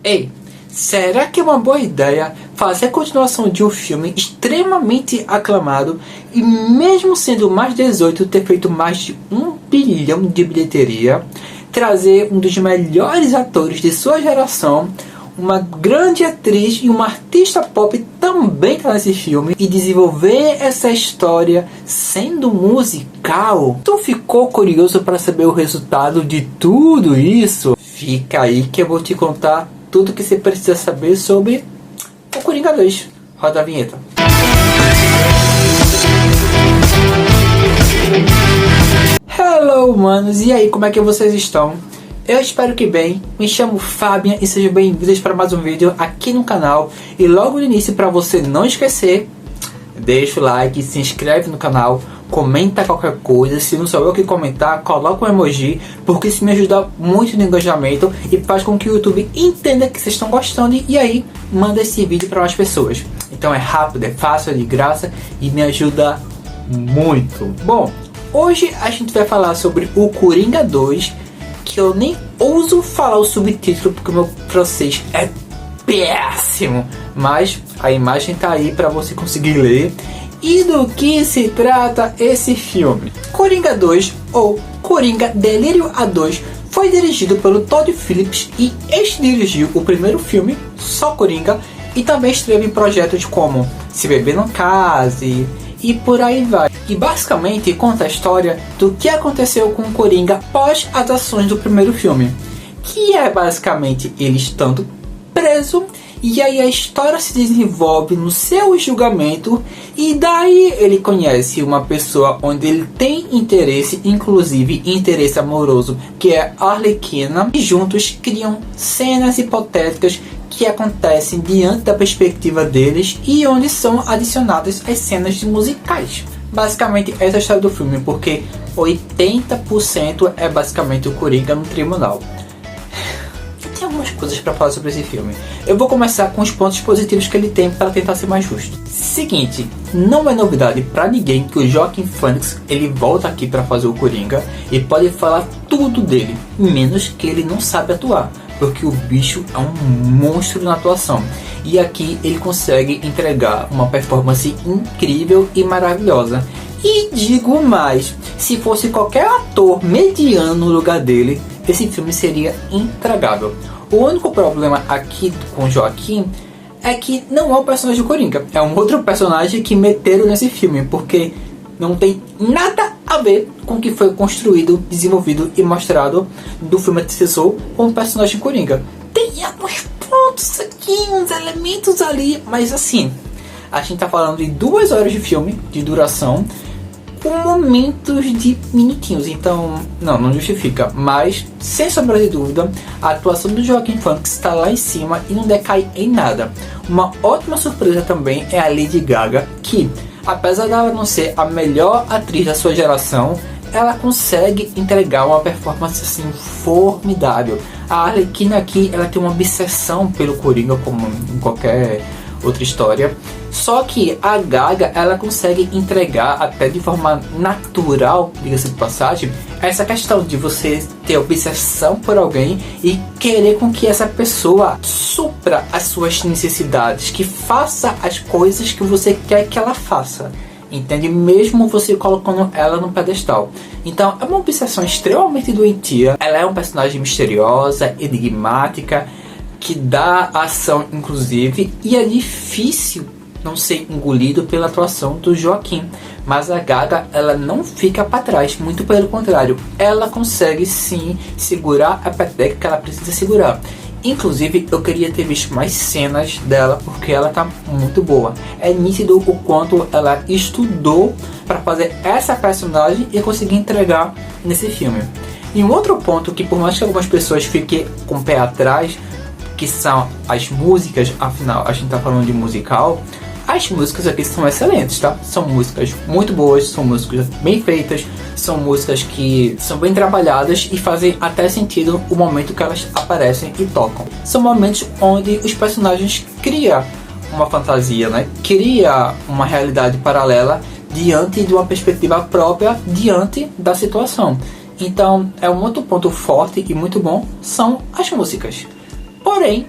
Ei, será que é uma boa ideia fazer a continuação de um filme extremamente aclamado e mesmo sendo mais 18 ter feito mais de 1 bilhão de bilheteria, trazer um dos melhores atores de sua geração, uma grande atriz e uma artista pop também tá nesse filme e desenvolver essa história sendo musical? Tu ficou curioso para saber o resultado de tudo isso? Fica aí que eu vou te contar tudo que você precisa saber sobre o Coringa 2. Roda a vinheta. Hello, manos, e aí, como é que vocês estão? Eu espero que bem. Me chamo Fabian e sejam bem-vindos para mais um vídeo aqui no canal. E logo no início, para você não esquecer, deixa o like, se inscreve no canal, comenta qualquer coisa. Se não sou eu que comentar, coloca um emoji, porque isso me ajuda muito no engajamento e faz com que o YouTube entenda que vocês estão gostando e aí manda esse vídeo para mais pessoas. Então é rápido, é fácil, é de graça e me ajuda muito. Bom, hoje a gente vai falar sobre o Coringa 2, que eu nem ouso falar o subtítulo porque o meu francês é péssimo, mas a imagem tá aí para você conseguir ler. E do que se trata esse filme? Coringa 2, ou Coringa Delírio A2, foi dirigido pelo Todd Phillips e ex-dirigiu o primeiro filme, Só Coringa, e também esteve em projetos como Se Beber Não Case e por aí vai. E basicamente conta a história do que aconteceu com o Coringa após as ações do primeiro filme, que é basicamente ele estando preso, e aí a história se desenvolve no seu julgamento, e daí ele conhece uma pessoa onde ele tem interesse, inclusive interesse amoroso, que é a Arlequina, e juntos criam cenas hipotéticas que acontecem diante da perspectiva deles e onde são adicionadas as cenas de musicais. Basicamente essa é a história do filme, porque 80% é basicamente o Coringa no tribunal. Tem algumas coisas para falar sobre esse filme. Eu vou começar com os pontos positivos que ele tem para tentar ser mais justo. Seguinte, não é novidade para ninguém que o Joaquin Phoenix ele volta aqui para fazer o Coringa e pode falar tudo dele, menos que ele não sabe atuar, porque o bicho é um monstro na atuação. E aqui ele consegue entregar uma performance incrível e maravilhosa. E digo mais, se fosse qualquer ator mediano no lugar dele, esse filme seria intragável. O único problema aqui com o Joaquim é que não é o personagem do Coringa, é um outro personagem que meteram nesse filme, porque não tem nada a ver com o que foi construído, desenvolvido e mostrado do filme antecessor com o personagem Coringa. Tem alguns pontos aqui, uns elementos ali, mas assim, a gente tá falando de 2 horas de filme, de duração, com momentos de minutinhos, então não justifica. Mas, sem sombra de dúvida, a atuação do Joaquin Phoenix está lá em cima e não decai em nada. Uma ótima surpresa também é a Lady Gaga, que apesar dela não ser a melhor atriz da sua geração, ela consegue entregar uma performance assim formidável. A Arlequina aqui, ela tem uma obsessão pelo Coringa, como em qualquer outra história. Só que a Gaga, ela consegue entregar até de forma natural, diga-se de passagem, essa questão de você ter obsessão por alguém e querer com que essa pessoa supra as suas necessidades, que faça as coisas que você quer que ela faça, entende? Mesmo você colocando ela no pedestal. Então é uma obsessão extremamente doentia. Ela é uma personagem misteriosa, enigmática, que dá ação inclusive, e é difícil não ser engolido pela atuação do Joaquim. Mas a Gaga, ela não fica para trás, muito pelo contrário, ela consegue sim segurar a peteca que ela precisa segurar. Inclusive eu queria ter visto mais cenas dela, porque ela tá muito boa. É nítido o quanto ela estudou para fazer essa personagem e conseguir entregar nesse filme. E um outro ponto que, por mais que algumas pessoas fiquem com o pé atrás, que são as músicas, afinal a gente tá falando de musical, as músicas aqui são excelentes, tá? São músicas muito boas, são músicas bem feitas, são músicas que são bem trabalhadas e fazem até sentido o momento que elas aparecem e tocam. São momentos onde os personagens criam uma fantasia, né? Cria uma realidade paralela diante de uma perspectiva própria, diante da situação. Então é um outro ponto forte e muito bom, são as músicas. Porém,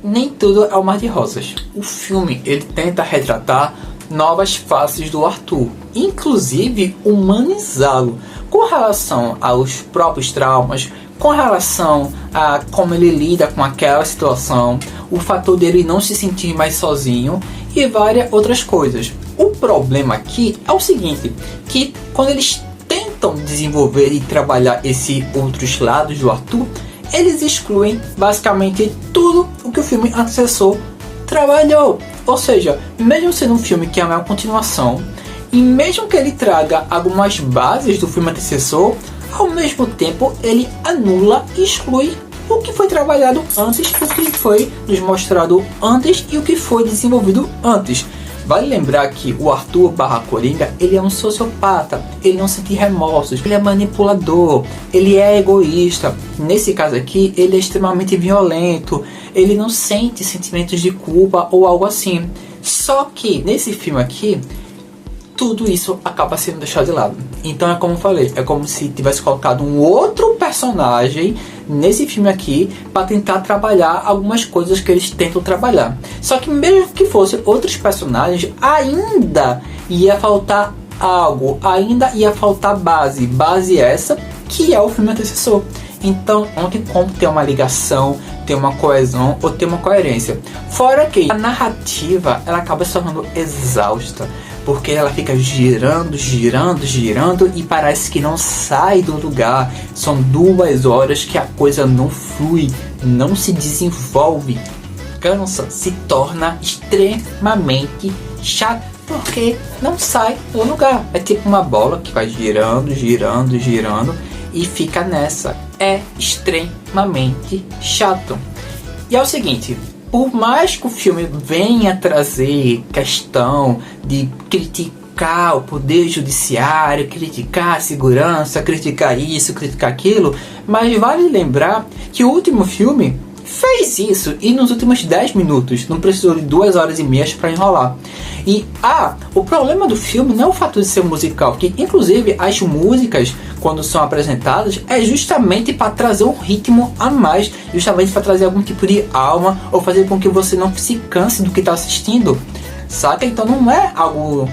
nem tudo é um mar de rosas. O filme, ele tenta retratar novas faces do Arthur, inclusive humanizá-lo com relação aos próprios traumas, com relação a como ele lida com aquela situação, o fator dele não se sentir mais sozinho e várias outras coisas. O problema aqui é o seguinte, que quando eles tentam desenvolver e trabalhar esses outros lados do Arthur, eles excluem basicamente tudo o que o filme antecessor trabalhou. Ou seja, mesmo sendo um filme que é uma continuação, e mesmo que ele traga algumas bases do filme antecessor, ao mesmo tempo ele anula e exclui o que foi trabalhado antes, o que foi nos mostrado antes e o que foi desenvolvido antes. Vale lembrar que o Arthur / Coringa, ele é um sociopata, ele não sente remorsos, ele é manipulador, ele é egoísta. Nesse caso aqui, ele é extremamente violento, ele não sente sentimentos de culpa ou algo assim. Só que nesse filme aqui, tudo isso acaba sendo deixado de lado. Então é como eu falei, é como se tivesse colocado um outro personagem nesse filme aqui para tentar trabalhar algumas coisas que eles tentam trabalhar. Só que mesmo que fossem outros personagens, ainda ia faltar algo, ainda ia faltar base essa que é o filme antecessor. Então não tem como ter uma ligação, ter uma coesão ou ter uma coerência. Fora que a narrativa ela acaba se tornando exausta, porque ela fica girando e parece que não sai do lugar. São 2 horas que a coisa não flui, não se desenvolve, cansa, se torna extremamente chato, porque não sai do lugar. É tipo uma bola que vai girando e fica nessa. É extremamente chato. E é o seguinte, por mais que o filme venha trazer questão de criticar o poder judiciário, criticar a segurança, criticar isso, criticar aquilo, mas vale lembrar que o último filme fez isso e nos últimos 10 minutos, não precisou de 2 horas e meia para enrolar. E o problema do filme não é o fato de ser um musical, que inclusive as músicas quando são apresentadas é justamente para trazer um ritmo a mais, justamente para trazer algum tipo de alma ou fazer com que você não se canse do que está assistindo, saca? Então não é algo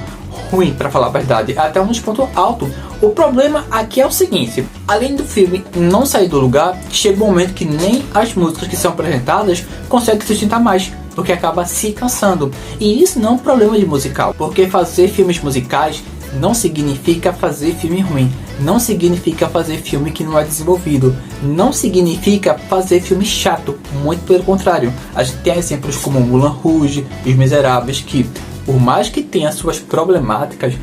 ruim, para falar a verdade, é até um dos pontos altos. O problema aqui é o seguinte, além do filme não sair do lugar, chega um momento que nem as músicas que são apresentadas conseguem sustentar mais, porque acaba se cansando. E isso não é um problema de musical, porque fazer filmes musicais não significa fazer filme ruim, não significa fazer filme que não é desenvolvido, não significa fazer filme chato, muito pelo contrário. A gente tem exemplos como Moulin Rouge, Os Miseráveis, que por mais que tenha suas problemáticas,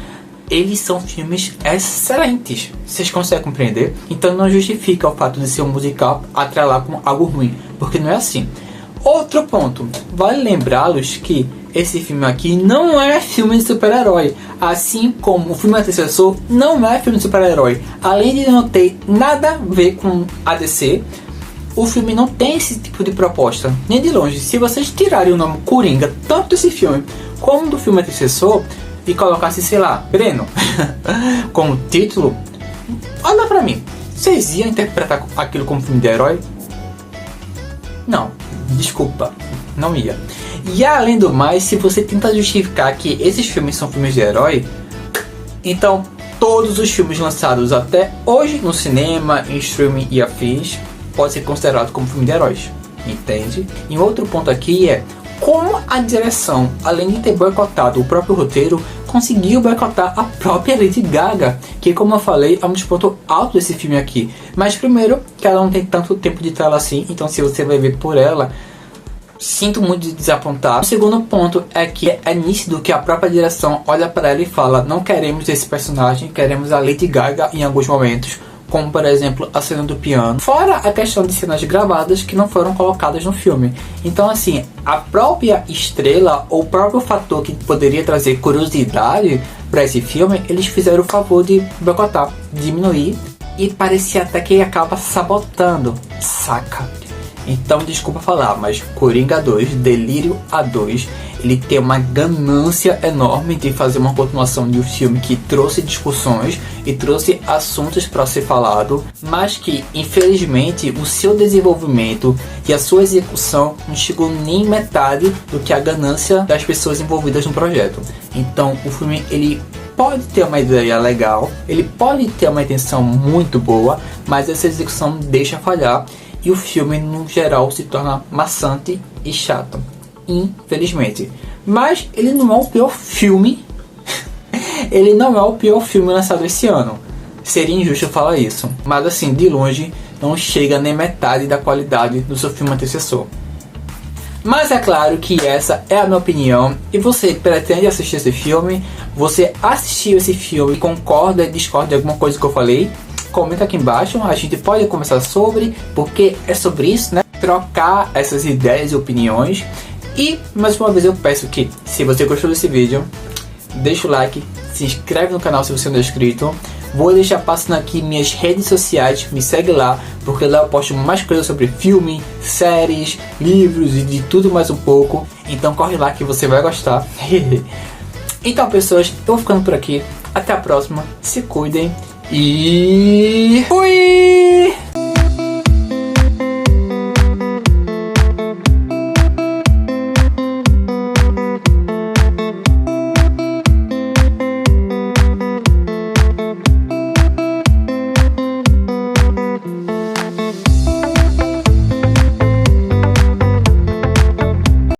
eles são filmes excelentes. Vocês conseguem compreender? Então não justifica o fato de ser um musical atrelar com algo ruim, porque não é assim. Outro ponto, vale lembrá-los que esse filme aqui não é filme de super-herói, assim como o filme antecessor não é filme de super-herói. Além de não ter nada a ver com a DC, o filme não tem esse tipo de proposta, nem de longe. Se vocês tirarem o nome Coringa, tanto desse filme como do filme antecessor, e colocassem, sei lá, Breno, como título, olha pra mim, vocês iam interpretar aquilo como filme de herói? Não, desculpa, não ia. E além do mais, se você tenta justificar que esses filmes são filmes de herói, então todos os filmes lançados até hoje no cinema, em streaming e afins, pode ser considerado como filme de heróis, entende? E outro ponto aqui é como a direção, além de ter boicotado o próprio roteiro, conseguiu boicotar a própria Lady Gaga, que, como eu falei, é um dos pontos altos desse filme aqui. Mas primeiro, que ela não tem tanto tempo de tela assim, então se você vai ver por ela, sinto muito de desapontar. O segundo ponto é que é nítido que a própria direção olha para ela e fala: não queremos esse personagem, queremos a Lady Gaga em alguns momentos, como por exemplo a cena do piano, fora a questão de cenas gravadas que não foram colocadas no filme. Então assim, a própria estrela ou o próprio fator que poderia trazer curiosidade para esse filme, eles fizeram o favor de boicotar, diminuir, e parecia até que acaba sabotando, saca? Então desculpa falar, mas Coringa 2, Delírio A2, ele tem uma ganância enorme de fazer uma continuação de um filme que trouxe discussões e trouxe assuntos para ser falado, mas que infelizmente o seu desenvolvimento e a sua execução não chegou nem metade do que a ganância das pessoas envolvidas no projeto. Então o filme ele pode ter uma ideia legal, ele pode ter uma intenção muito boa, mas essa execução deixa falhar e o filme no geral se torna maçante e chato, infelizmente. Mas ele não é o pior filme ele não é o pior filme lançado esse ano, seria injusto falar isso, mas assim, de longe não chega nem metade da qualidade do seu filme antecessor. Mas é claro que essa é a minha opinião. E você pretende assistir esse filme? Você assistiu esse filme e concorda e discorda de alguma coisa que eu falei? Comenta aqui embaixo, a gente pode conversar sobre, porque é sobre isso, né? Trocar essas ideias e opiniões. E mais uma vez eu peço que, se você gostou desse vídeo, deixa o like, se inscreve no canal se você não é inscrito. Vou deixar passando aqui minhas redes sociais, me segue lá, porque lá eu posto mais coisas sobre filme, séries, livros e de tudo mais um pouco. Então corre lá que você vai gostar. Então pessoas, eu vou ficando por aqui. Até a próxima, se cuidem e fui!